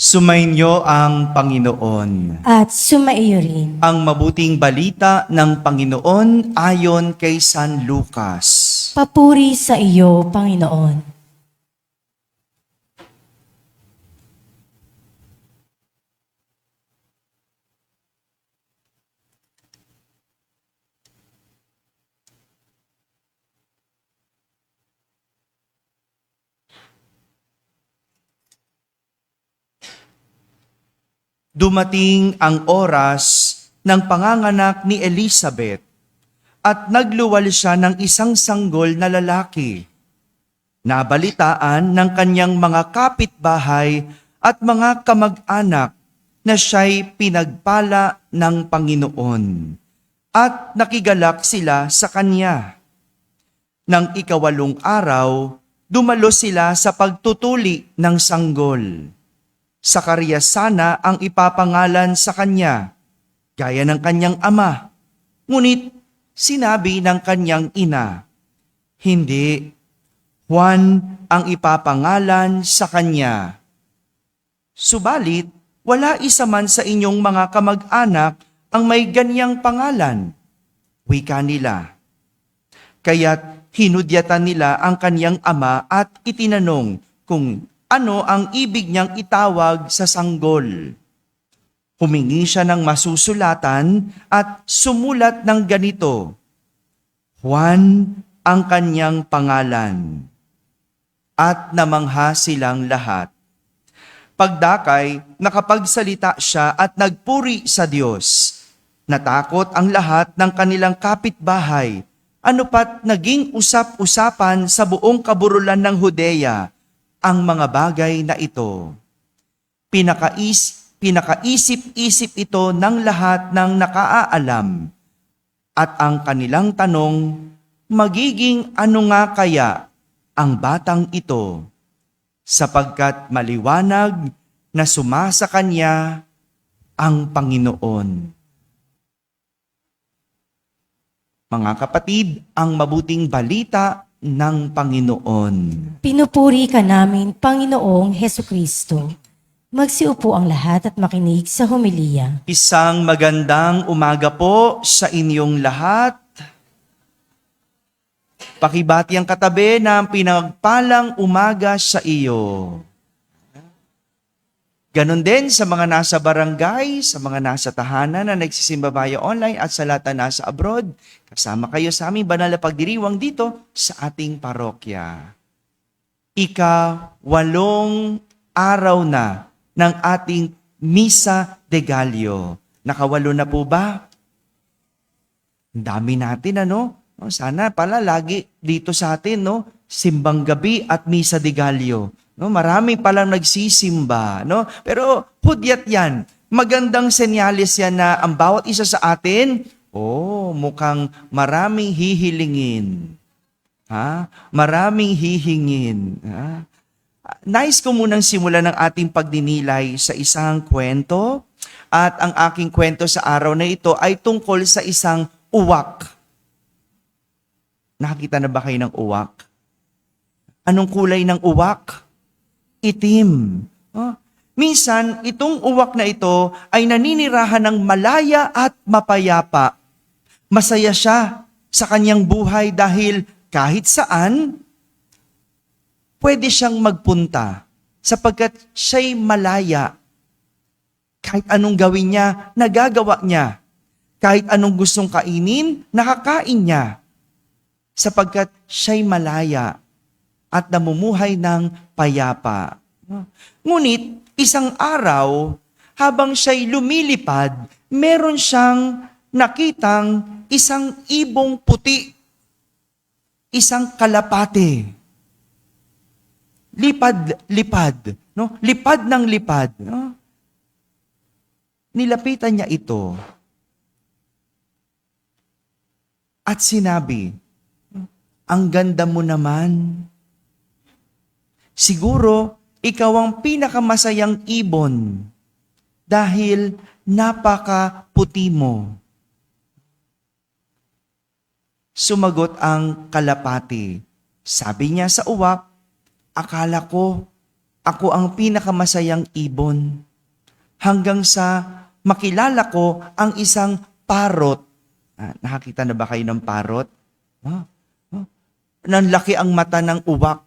Sumainyo ang Panginoon. At sumaiyo rin. Ang mabuting balita ng Panginoon ayon kay San Lucas. Papuri sa iyo, Panginoon. Dumating ang oras ng panganganak ni Elizabeth at nagluwal siya ng isang sanggol na lalaki. Nabalitaan ng kanyang mga kapitbahay at mga kamag-anak na siya'y pinagpala ng Panginoon at nakigalak sila sa kanya. Nang 8 araw, dumalo sila sa pagtutuli ng sanggol. Sakarias sana ang ipapangalan sa kanya, gaya ng kanyang ama. Ngunit sinabi ng kanyang ina, hindi, Juan ang ipapangalan sa kanya. Subalit, wala isa man sa inyong mga kamag-anak ang may ganyang pangalan. Wika nila. Kaya't hinudyatan nila ang kanyang ama at itinanong kung ano ang ibig niyang itawag sa sanggol. Humingi siya ng masusulatan at sumulat ng ganito, Juan ang kanyang pangalan. At namangha silang lahat. Pagdakay, nakapagsalita siya at nagpuri sa Diyos. Natakot ang lahat ng kanilang kapitbahay. Ano pat naging usap-usapan sa buong kaburulan ng Hudeya ang mga bagay na ito. Pinakaisip-isip ito ng lahat ng nakaaalam. At ang kanilang tanong, magiging ano nga kaya ang batang ito? Sapagkat maliwanag na sumasa kanya ang Panginoon. Mga kapatid, ang mabuting balita ng Panginoon. Pinupuri ka namin, Panginoong Hesukristo. Magsiupo ang lahat at makinig sa homilya. Isang magandang umaga po sa inyong lahat. Pakibati ang katabi ng pinagpalang umaga sa iyo. Ganon din sa mga nasa barangay, sa mga nasa tahanan na nagsisimba via online at sa lahat na nasa abroad. Kasama kayo sa aming banal na pagdiriwang dito sa ating parokya. 8 araw na ng ating Misa de Gallo. Nakawalo na po ba? Ang dami natin, ano? Sana pala lagi dito sa atin, no? Simbang gabi at Misa de Gallo. No, marami palang nagsisimba, no? Pero hudyat 'yan. Magandang senyales 'yan na ang bawat isa sa atin, mukhang maraming hihilingin. Maraming hihingin. Nais ko munang simulan ng ating pagdinilay sa isang kwento. At ang aking kwento sa araw na ito ay tungkol sa isang uwak. Nakakita na ba kayo ng uwak? Anong kulay ng uwak? Itim. Minsan, itong uwak na ito ay naninirahan ng malaya at mapayapa. Masaya siya sa kanyang buhay dahil kahit saan, pwede siyang magpunta sapagkat siya'y malaya. Kahit anong gawin niya, nagagawa niya. Kahit anong gustong kainin, nakakain niya. Sapagkat siya'y malaya at namumuhay ng payapa. Ngunit, isang araw, habang siya'y lumilipad, meron siyang nakitang isang ibong puti, isang kalapate. Lipad, no? Lipad ng lipad. No? Nilapitan niya ito at sinabi, ang ganda mo naman. Siguro, ikaw ang pinakamasayang ibon dahil napakaputi mo. Sumagot ang kalapati. Sabi niya sa uwak, akala ko ako ang pinakamasayang ibon. Hanggang sa makilala ko ang isang parot. Nakakita na ba kayo ng parot? Nanlaki ang mata ng uwak.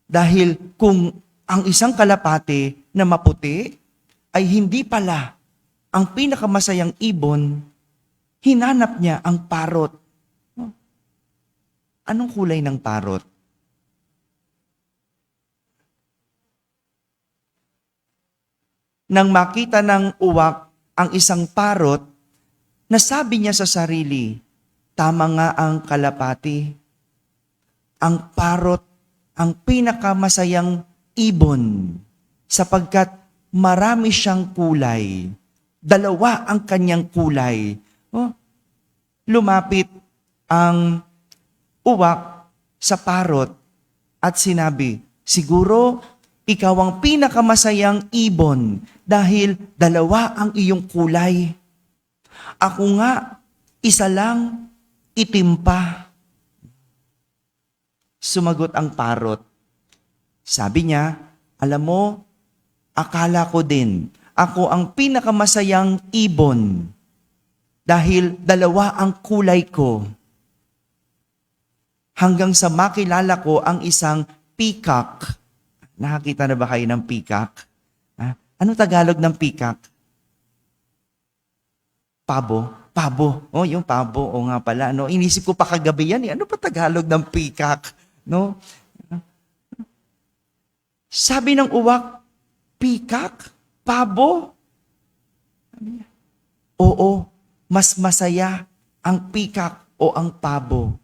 Dahil kung ang isang kalapate na maputi ay hindi pala ang pinakamasayang ibon, hinanap niya ang parot. Anong kulay ng parot? Nang makita ng uwak ang isang parot, nasabi niya sa sarili, tama nga ang kalapati. Ang parot ang pinakamasayang ibon sapagkat marami siyang kulay. Dalawa ang kanyang kulay. Lumapit ang uwak sa parot at sinabi, siguro ikaw ang pinakamasayang ibon dahil dalawa ang iyong kulay. Ako nga, isa lang, itim pa. Sumagot ang parot. Sabi niya, alam mo, akala ko din, ako ang pinakamasayang ibon dahil dalawa ang kulay ko. Hanggang sa makilala ko ang isang peacock. Nakakita na ba kayo ng peacock? Ano Tagalog ng peacock? Pabo. Pabo. Yung pabo. O nga pala. No? Inisip ko pa kagabi yan. Ano pa Tagalog ng peacock? No? Sabi ng uwak, peacock? Pabo? Oo. Mas masaya ang peacock o ang pabo.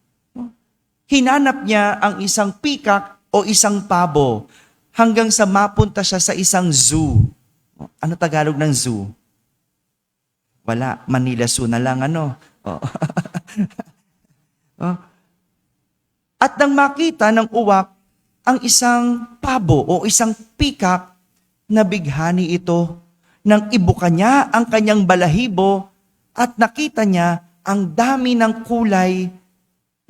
Hinanap niya ang isang peacock o isang pabo hanggang sa mapunta siya sa isang zoo. Ano Tagalog ng zoo? Wala, Manila Zoo na lang At nang makita ng uwak ang isang pabo o isang peacock, nabighani ito nang ibuka niya ang kanyang balahibo at nakita niya ang dami ng kulay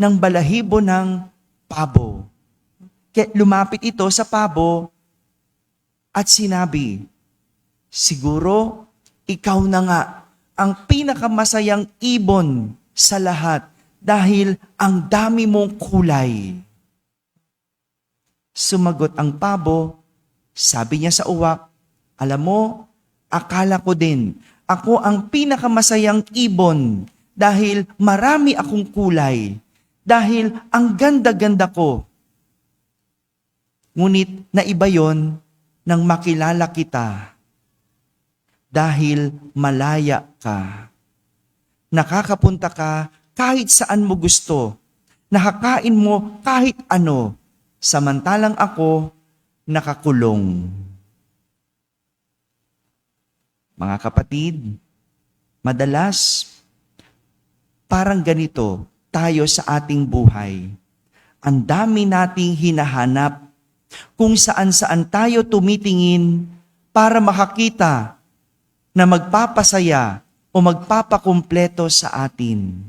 ng balahibo ng pabo. Kaya lumapit ito sa pabo at sinabi, siguro ikaw na nga ang pinakamasayang ibon sa lahat dahil ang dami mong kulay. Sumagot ang pabo, sabi niya sa uwak, alam mo, akala ko din, ako ang pinakamasayang ibon dahil marami akong kulay, dahil ang ganda-ganda ko. Ngunit naiba yon nang makilala kita dahil malaya ka. Nakakapunta ka kahit saan mo gusto. Nakakain mo kahit ano. Samantalang ako nakakulong. Mga kapatid, madalas parang ganito tayo sa ating buhay. Ang dami nating hinahanap kung saan-saan tayo tumitingin para makakita na magpapasaya o magpapakumpleto sa atin.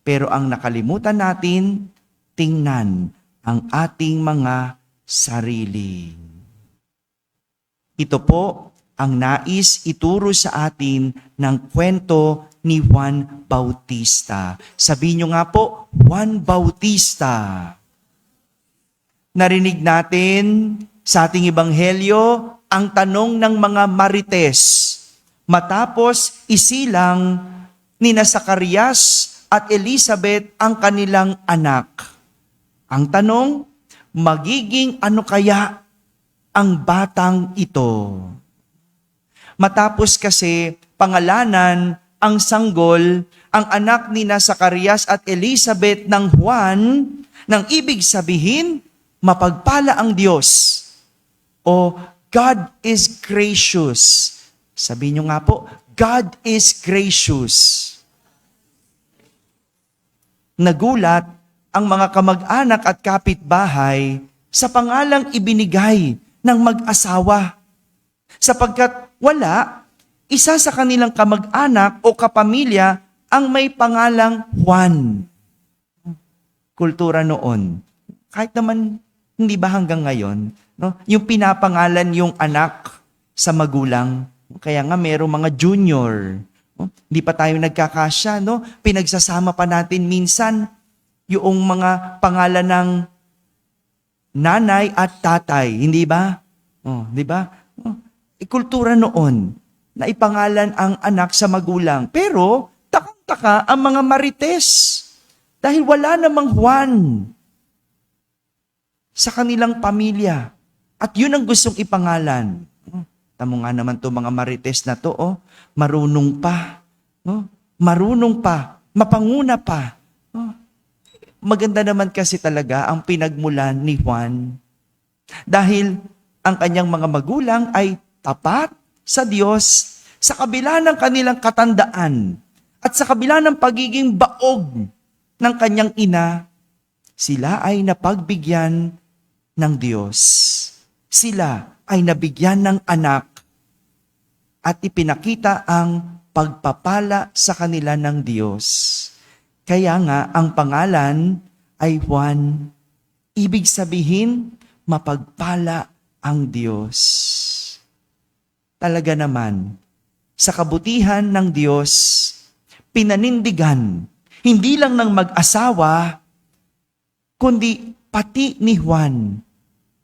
Pero ang nakalimutan natin, tingnan ang ating mga sarili. Ito po ang nais ituro sa atin ng kwento ni Juan Bautista. Sabihin nyo nga po, Juan Bautista. Narinig natin sa ating ebanghelyo ang tanong ng mga marites matapos isilang nina Zacarias at Elizabeth ang kanilang anak. Ang tanong, magiging ano kaya ang batang ito? Matapos kasi pangalanan ang sanggol, ang anak nina Zacarias at Elizabeth ng Juan, nang ibig sabihin, mapagpala ang Diyos. O God is gracious. Sabihin nyo nga po, God is gracious. Nagulat ang mga kamag-anak at kapitbahay sa pangalang ibinigay ng mag-asawa. Sapagkat wala, isa sa kanilang kamag-anak o kapamilya ang may pangalang Juan. Kultura noon. Kahit naman, hindi ba hanggang ngayon, no? Yung pinapangalan yung anak sa magulang. Kaya nga merong mga junior. No? Hindi pa tayo nagkakasya, no? Pinagsasama pa natin minsan yung mga pangalan ng nanay at tatay, hindi ba? Oh, di ba? Oh, kultura noon na ipangalan ang anak sa magulang. Pero takang-taka ang mga marites dahil wala namang Juan sa kanilang pamilya. At yun ang gustong ipangalan. Tamo nga naman to mga marites na to, oh, marunong pa. No? Marunong pa, mapanguna pa. Oh. Maganda naman kasi talaga ang pinagmulan ni Juan. Dahil ang kanyang mga magulang ay tapat sa Diyos sa kabila ng kanilang katandaan at sa kabila ng pagiging baog ng kanyang ina, sila ay napagbigyan ng Diyos. Sila ay nabigyan ng anak at ipinakita ang pagpapala sa kanila ng Diyos. Kaya nga, ang pangalan ay Juan. Ibig sabihin, mapagpala ang Diyos. Talaga naman, sa kabutihan ng Diyos, pinanindigan, hindi lang ng mag-asawa, kundi pati ni Juan,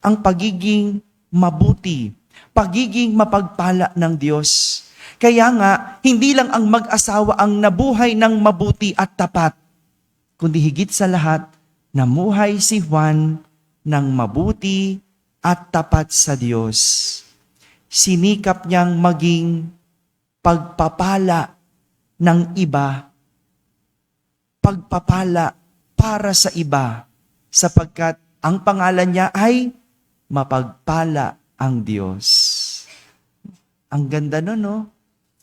ang pagiging mabuti, pagiging mapagpala ng Diyos. Kaya nga, hindi lang ang mag-asawa ang nabuhay ng mabuti at tapat, kundi higit sa lahat, namuhay si Juan ng mabuti at tapat sa Diyos. Sinikap niyang maging pagpapala ng iba, pagpapala para sa iba, sapagkat ang pangalan niya ay mapagpala ang Diyos. Ang ganda nun, no?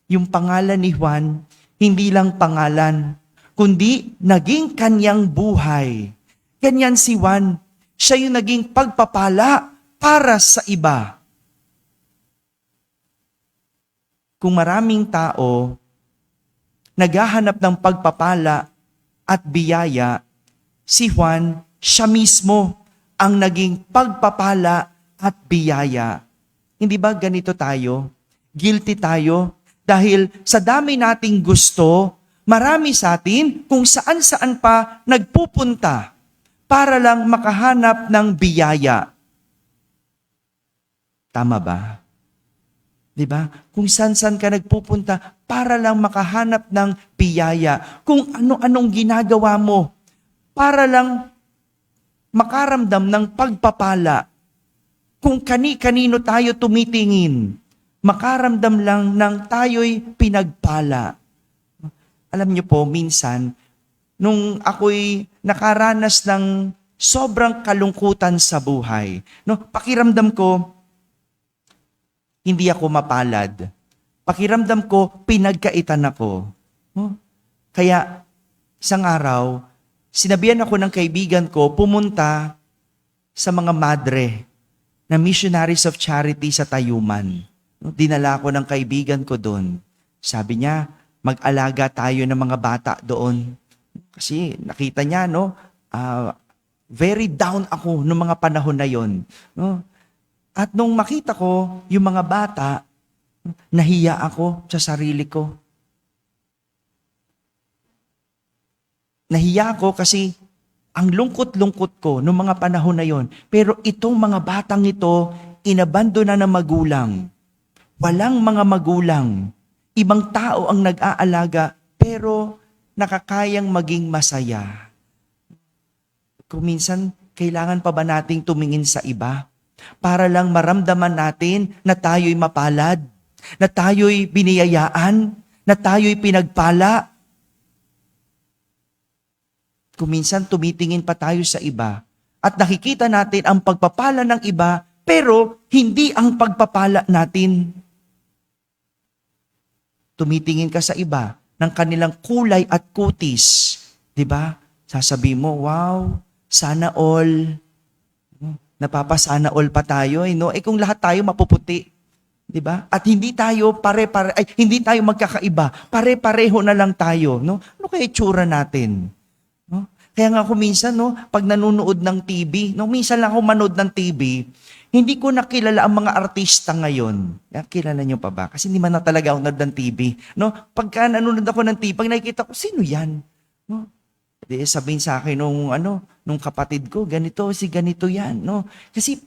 Yung pangalan ni Juan, hindi lang pangalan, kundi naging kanyang buhay. Ganyan si Juan, siya yung naging pagpapala para sa iba. Kung maraming tao naghahanap ng pagpapala at biyaya, si Juan, siya mismo ang naging pagpapala at biyaya. Hindi ba ganito tayo? Guilty tayo dahil sa dami nating gusto, marami sa atin kung saan-saan pa nagpupunta para lang makahanap ng biyaya. Tama ba? Di ba? Kung saan-saan ka nagpupunta para lang makahanap ng biyaya. Kung ano-anong ginagawa mo para lang makaramdam ng pagpapala. Kung kani-kanino tayo tumitingin, makaramdam lang ng tayo'y pinagpala. Alam niyo po, minsan, nung ako'y nakaranas ng sobrang kalungkutan sa buhay, no, pakiramdam ko, hindi ako mapalad. Pakiramdam ko, pinagkaitan ako. No? Kaya, isang araw, sinabihan ako ng kaibigan ko, pumunta sa mga madre na Missionaries of Charity sa Tayuman. Dinala ko ng kaibigan ko doon. Sabi niya, mag-alaga tayo ng mga bata doon. Kasi nakita niya, no, very down ako noong mga panahon na yon. No? At nung makita ko yung mga bata, nahiya ako sa sarili ko. Nahiya ako kasi ang lungkot-lungkot ko noong mga panahon na yon. Pero itong mga batang ito, inabandona ng magulang. Walang mga magulang. Ibang tao ang nag-aalaga, pero nakakayang maging masaya. Kung minsan, kailangan pa ba nating tumingin sa iba? Para lang maramdaman natin na tayo'y mapalad, na tayo'y biniyayaan, na tayo'y pinagpala. Kung minsan tumitingin pa tayo sa iba at nakikita natin ang pagpapala ng iba, pero hindi ang pagpapala natin. Tumitingin ka sa iba ng kanilang kulay at kutis, di ba? Sasabihin mo, wow, sana all. Napapasana all pa tayo, no? Kung lahat tayo mapuputi, di ba? At hindi tayo hindi tayo magkakaiba. Pare-pareho na lang tayo, no? Ano kaya itsura natin? No? Kaya nga ako minsan, no, pag nanonood ng TV, no, minsan lang ako manood ng TV, Hindi ko nakilala ang mga artista ngayon. Kilala niyo pa ba? Kasi hindi man na talaga ako nanonood ng TV. No? Pagka nanonood ako ng TV, pag nakikita ko, sino yan? No? Di sabihin sa akin nung kapatid ko, ganito, si ganito yan. No? Kasi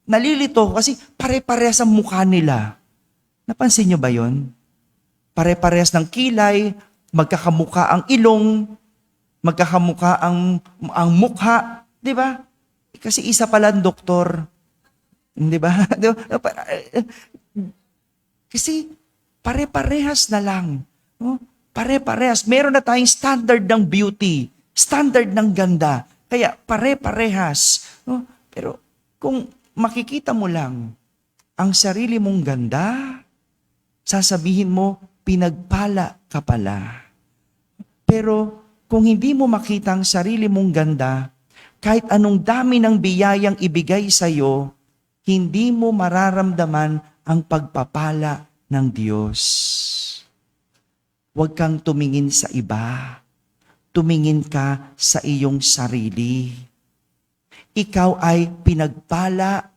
nalilito ko kasi pare-parehas ang mukha nila. Napansin niyo ba yon? Pare-parehas ng kilay, magkakamuka ang ilong, magkakamuka ang mukha. Di ba? Kasi isa pala ang doktor. Di ba? Kasi pare-parehas na lang. No? Pare-parehas. Meron na tayong standard ng beauty, standard ng ganda. Kaya pare-parehas. No? Pero kung makikita mo lang ang sarili mong ganda, sasabihin mo, pinagpala ka pala. Pero kung hindi mo makita ang sarili mong ganda, kahit anong dami ng biyayang ibigay sa'yo, hindi mo mararamdaman ang pagpapala ng Diyos. Huwag kang tumingin sa iba. Tumingin ka sa iyong sarili. Ikaw ay pinagpala.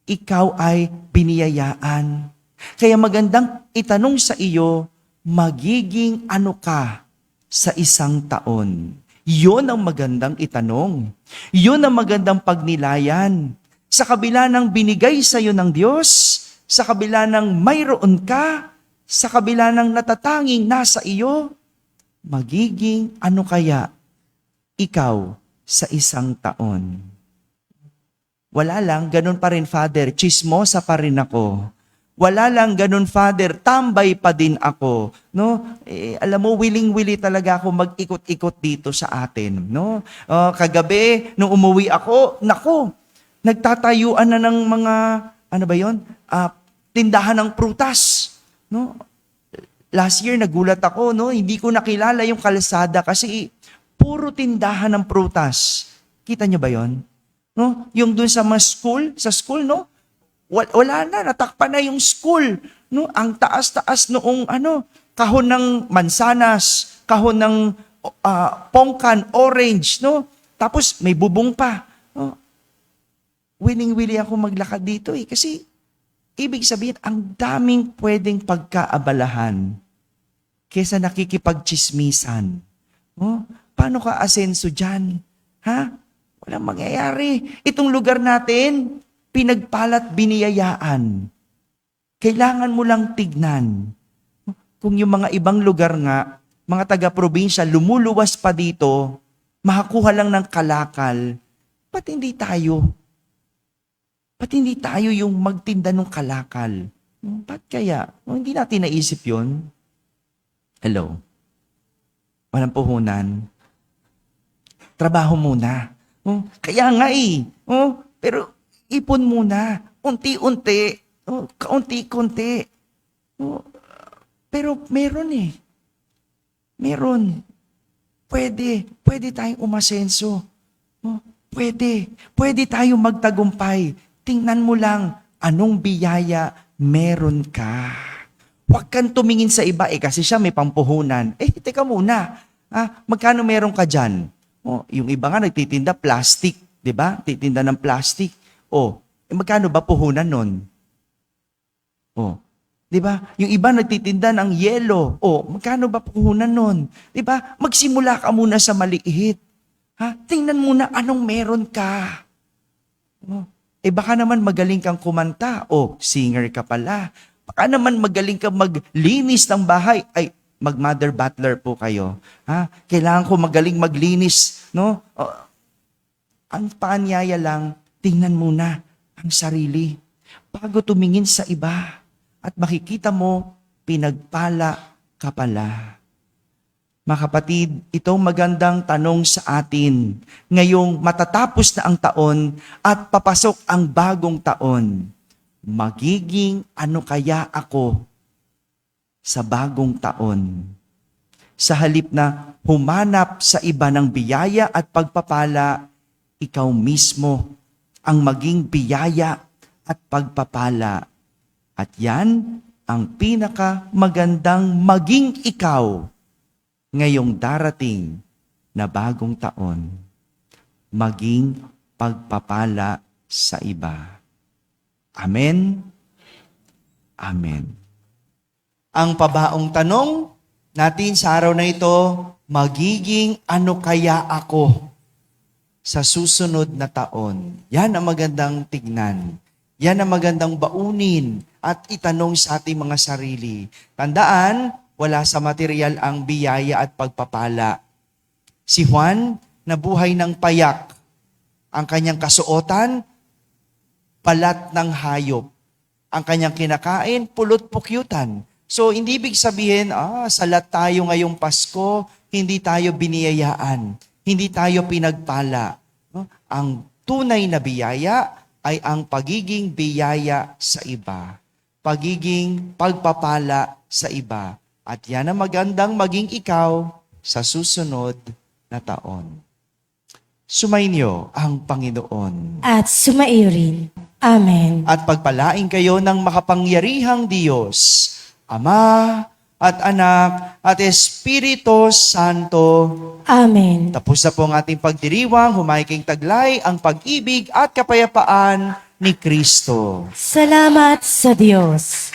Ikaw ay biniyayaan. Kaya magandang itanong sa iyo, magiging ano ka sa isang taon? Yun ang magandang itanong. Yun ang magandang pagnilayan. Sa kabila ng binigay sa iyo ng Diyos, sa kabila ng mayroon ka, sa kabila ng natatanging nasa iyo, magiging ano kaya ikaw sa isang taon? Wala lang, ganun pa rin, Father, chismosa pa rin ako. Wala lang, ganun, Father, tambay pa din ako. No? Alam mo, willing-willy talaga ako mag-ikot-ikot dito sa atin. No? Kagabi, nung umuwi ako, nagtatayuan na ng mga, tindahan ng prutas. No? Last year, nagulat ako, no? Hindi ko nakilala yung kalsada kasi puro tindahan ng prutas. Kita niyo ba yon? No? Yung dun sa school, no? Wala na, natakpan na yung school. No? Ang taas-taas noong kahon ng mansanas, kahon ng pongkan, orange, no? Tapos may bubong pa. No? Willing-willy ako maglakad dito kasi ibig sabihin, ang daming pwedeng pagkaabalahan kesa nakikipagchismisan. Oh, paano ka asenso dyan? Ha? Walang mangyayari. Itong lugar natin, pinagpalat biniyayaan. Kailangan mo lang tignan. Kung yung mga ibang lugar nga, mga taga-probinsya, lumuluwas pa dito, makakuha lang ng kalakal, ba't hindi tayo? Ba't hindi tayo yung magtinda ng kalakal? Ba't kaya? Hindi natin naisip yun. Hello? Walang puhunan. Trabaho muna. Kaya nga pero ipon muna. Unti-unti. Kaunti-kunti. Pero meron Meron. Pwede tayong umasenso. Pwede tayong magtagumpay. Tingnan mo lang, anong biyaya meron ka. Huwag kang tumingin sa iba kasi siya may pampuhunan. Teka muna. Magkano meron ka dyan? Yung iba nga nagtitinda plastic, di ba? Titinda ng plastic. Magkano ba puhunan nun? Di ba? Yung iba nagtitinda ng yelo. Magkano ba puhunan nun? Di ba? Magsimula ka muna sa maliit. Tingnan muna anong meron ka. Baka naman magaling kang kumanta. Singer ka pala. Baka naman magaling kang maglinis ng bahay. Mag-mother butler po kayo. Kailangan ko magaling maglinis. No? Ang paanyaya lang, tingnan muna ang sarili. Bago tumingin sa iba. At makikita mo, pinagpala ka pala. Mga kapatid, itong magandang tanong sa atin. Ngayong matatapos na ang taon at papasok ang bagong taon. Magiging ano kaya ako sa bagong taon? Sa halip na humanap sa iba ng biyaya at pagpapala, ikaw mismo ang maging biyaya at pagpapala. At yan ang pinakamagandang maging ikaw ngayong darating na bagong taon, maging pagpapala sa iba. Amen. Amen. Ang pabaong tanong natin sa araw na ito, magiging ano kaya ako sa susunod na taon? Yan ang magandang tignan. Yan ang magandang baunin at itanong sa ating mga sarili. Tandaan, wala sa material ang biyaya at pagpapala. Si Juan, nabuhay ng payak. Ang kanyang kasuotan, balat ng hayop. Ang kanyang kinakain, pulot-pukyutan. So, hindi ibig sabihin, salat tayo ngayong Pasko, hindi tayo biniyayaan, hindi tayo pinagpala. No? Ang tunay na biyaya ay ang pagiging biyaya sa iba. Pagiging pagpapala sa iba. At yan ang magandang maging ikaw sa susunod na taon. Sumainyo ang Panginoon. At sumaiyo rin. Amen. At pagpalain kayo ng makapangyarihang Diyos, Ama at Anak at Espiritu Santo. Amen. Tapos na po ang ating pagdiriwang, humahiking taglay ang pag-ibig at kapayapaan ni Kristo. Salamat sa Diyos.